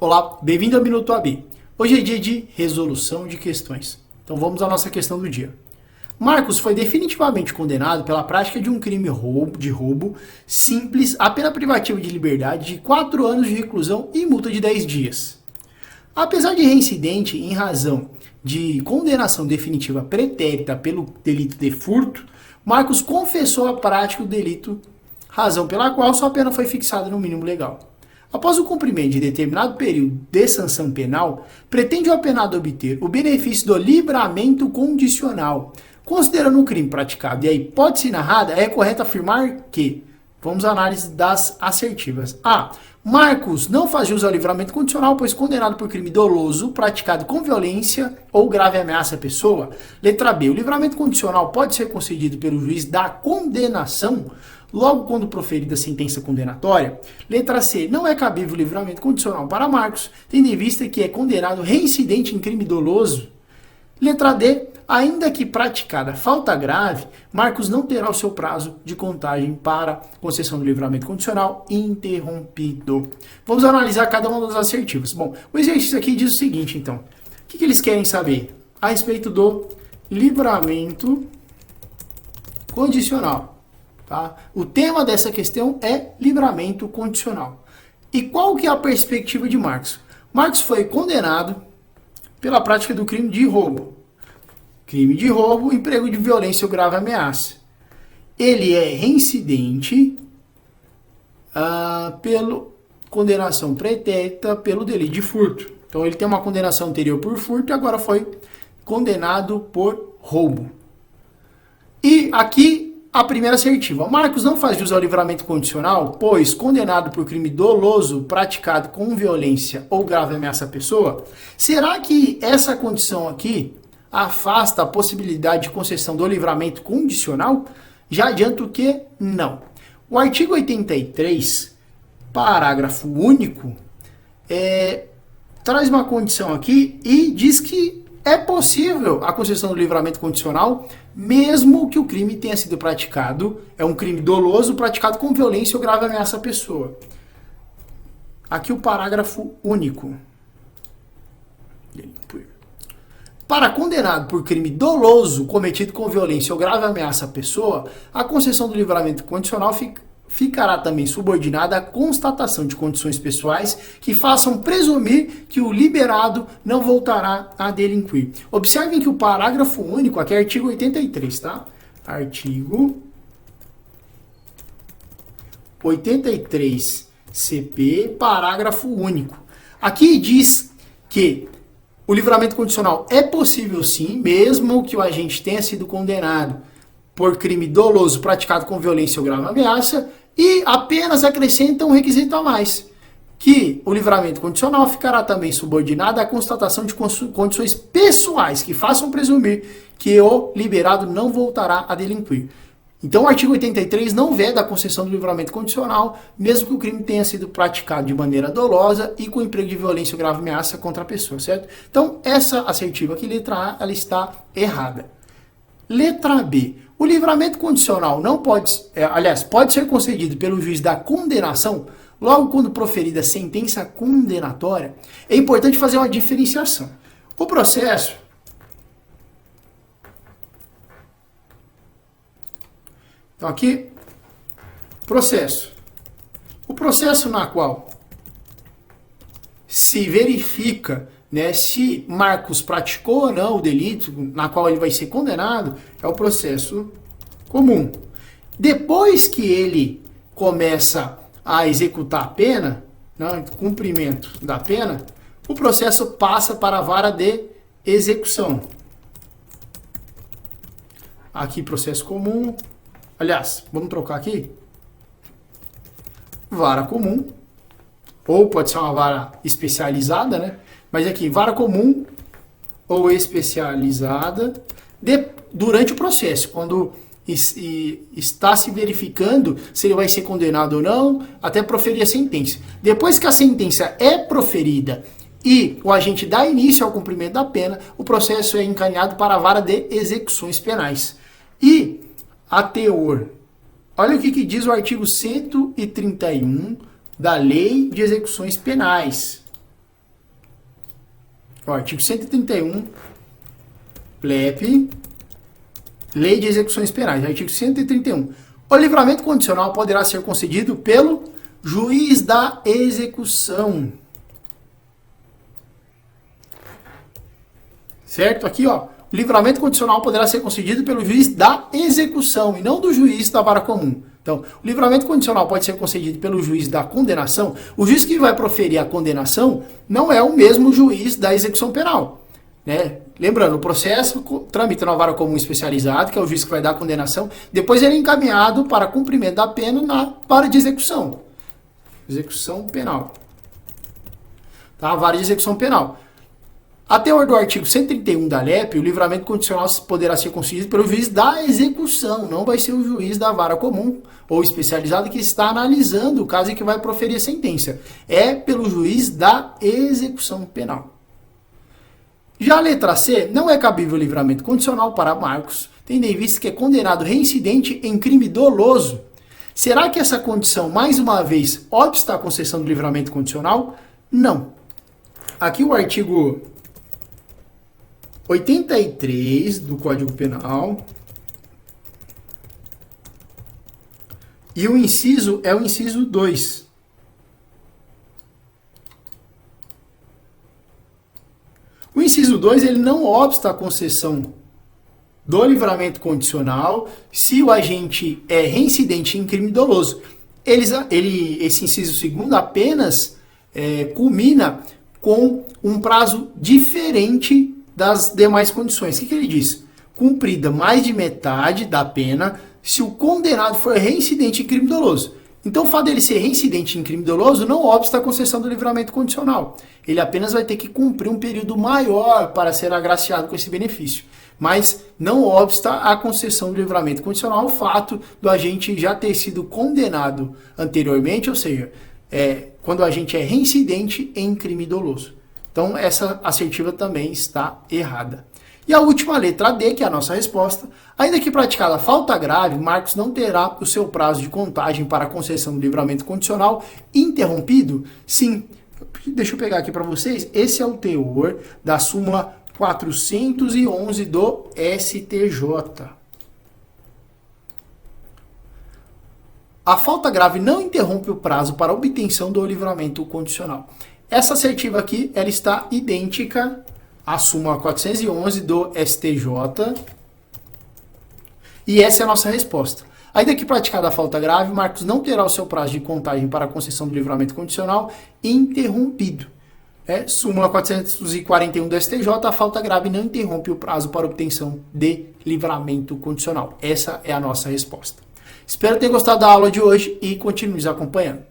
Olá, bem-vindo ao Minuto AB. Hoje é dia de resolução de questões. Então vamos à nossa questão do dia. Marcos foi definitivamente condenado pela prática de um crime de roubo simples a pena privativa de liberdade de 4 anos de reclusão e multa de 10 dias. Apesar de reincidente em razão de condenação definitiva pretérita pelo delito de furto, Marcos confessou a prática do delito, razão pela qual sua pena foi fixada no mínimo legal. Após o cumprimento de determinado período de sanção penal, pretende o apenado obter o benefício do livramento condicional. Considerando o crime praticado e a hipótese narrada, é correto afirmar que, vamos à análise das assertivas. A. Marcos não faz jus ao livramento condicional, pois condenado por crime doloso, praticado com violência ou grave ameaça à pessoa. Letra B. O livramento condicional pode ser concedido pelo juiz da condenação, logo quando proferida a sentença condenatória. Letra C. Não é cabível o livramento condicional para Marcos, tendo em vista que é condenado reincidente em crime doloso. Letra D. Ainda que praticada falta grave, Marcos não terá o seu prazo de contagem para concessão do livramento condicional interrompido. Vamos analisar cada uma das assertivas. Bom, o exercício aqui diz o seguinte, então. O que eles querem saber? A respeito do livramento condicional. Tá? O tema dessa questão é livramento condicional. E qual que é a perspectiva de Marcos? Marcos foi condenado pela prática do crime de roubo. Crime de roubo, emprego de violência ou grave ameaça. Ele é reincidente pela condenação pretérita pelo delito de furto. Então ele tem uma condenação anterior por furto e agora foi condenado por roubo. E aqui a primeira assertiva. Marcos não faz jus ao livramento condicional, pois condenado por crime doloso praticado com violência ou grave ameaça à pessoa. Será que essa condição aqui afasta a possibilidade de concessão do livramento condicional? Já adianto que não. O artigo 83, parágrafo único, traz uma condição aqui e diz que é possível a concessão do livramento condicional, mesmo que o crime tenha sido praticado, é um crime doloso praticado com violência ou grave ameaça à pessoa. Aqui o parágrafo único. Para condenado por crime doloso cometido com violência ou grave ameaça à pessoa, a concessão do livramento condicional ficará também subordinada à constatação de condições pessoais que façam presumir que o liberado não voltará a delinquir. Observem que o parágrafo único, aqui é artigo 83, tá? Artigo 83 CP, parágrafo único. Aqui diz que o livramento condicional é possível sim, mesmo que o agente tenha sido condenado por crime doloso praticado com violência ou grave ameaça, e apenas acrescenta um requisito a mais, que o livramento condicional ficará também subordinado à constatação de condições pessoais que façam presumir que o liberado não voltará a delinquir. Então o artigo 83 não veda a concessão do livramento condicional, mesmo que o crime tenha sido praticado de maneira dolosa e com emprego de violência ou grave ameaça contra a pessoa, certo? Então essa assertiva aqui, letra A, ela está errada. Letra B. O livramento condicional não pode, pode ser concedido pelo juiz da condenação logo quando proferida a sentença condenatória. É importante fazer uma diferenciação. O processo então aqui, processo. O processo na qual se verifica, né, se Marcos praticou ou não o delito na qual ele vai ser condenado, é o processo comum. Depois que ele começa a executar a pena, né, cumprimento da pena, o processo passa para a vara de execução. Aqui processo comum. Aliás, vamos trocar aqui. Vara comum. Ou pode ser uma vara especializada, né? Mas aqui, vara comum ou especializada durante o processo, quando está se verificando se ele vai ser condenado ou não, até proferir a sentença. Depois que a sentença é proferida e o agente dá início ao cumprimento da pena, o processo é encaminhado para a vara de execuções penais. E a teor, olha o que diz o artigo 131 da Lei de Execuções Penais. Ó, artigo 131, LEP, Lei de Execuções Penais, artigo 131. O livramento condicional poderá ser concedido pelo juiz da execução. Certo? Aqui, ó, o livramento condicional poderá ser concedido pelo juiz da execução e não do juiz da vara comum. Então, o livramento condicional pode ser concedido pelo juiz da condenação. O juiz que vai proferir a condenação não é o mesmo juiz da execução penal, né? Lembrando, o processo tramita na vara comum especializado, que é o juiz que vai dar a condenação, depois ele é encaminhado para cumprimento da pena na vara de execução. Execução penal. Tá? A vara de execução penal. A teor do artigo 131 da LEP, o livramento condicional poderá ser concedido pelo juiz da execução, não vai ser o juiz da vara comum ou especializado que está analisando o caso e que vai proferir a sentença. É pelo juiz da execução penal. Já a letra C, não é cabível o livramento condicional para Marcos, tendo em vista que é condenado reincidente em crime doloso. Será que essa condição, mais uma vez, obsta à concessão do livramento condicional? Não. Aqui o artigo 83 do Código Penal. E o inciso é o inciso 2. O inciso 2, ele não obsta à concessão do livramento condicional se o agente é reincidente em crime doloso. Esse inciso segundo apenas culmina com um prazo diferente das demais condições. O que ele diz? Cumprida mais de metade da pena se o condenado for reincidente em crime doloso. Então, o fato dele ser reincidente em crime doloso não obsta à concessão do livramento condicional. Ele apenas vai ter que cumprir um período maior para ser agraciado com esse benefício. Mas não obsta à concessão do livramento condicional o fato do agente já ter sido condenado anteriormente, ou seja, quando o agente é reincidente em crime doloso. Então, essa assertiva também está errada. E a última letra D, que é a nossa resposta. Ainda que praticada falta grave, Marcos não terá o seu prazo de contagem para a concessão do livramento condicional interrompido? Sim. Deixa eu pegar aqui para vocês. Esse é o teor da súmula 411 do STJ. A falta grave não interrompe o prazo para obtenção do livramento condicional. Essa assertiva aqui, ela está idêntica à súmula 411 do STJ. E essa é a nossa resposta. Ainda que praticada a falta grave, Marcos não terá o seu prazo de contagem para a concessão do livramento condicional interrompido. Súmula 441 do STJ, a falta grave não interrompe o prazo para obtenção de livramento condicional. Essa é a nossa resposta. Espero ter gostado da aula de hoje e continue nos acompanhando.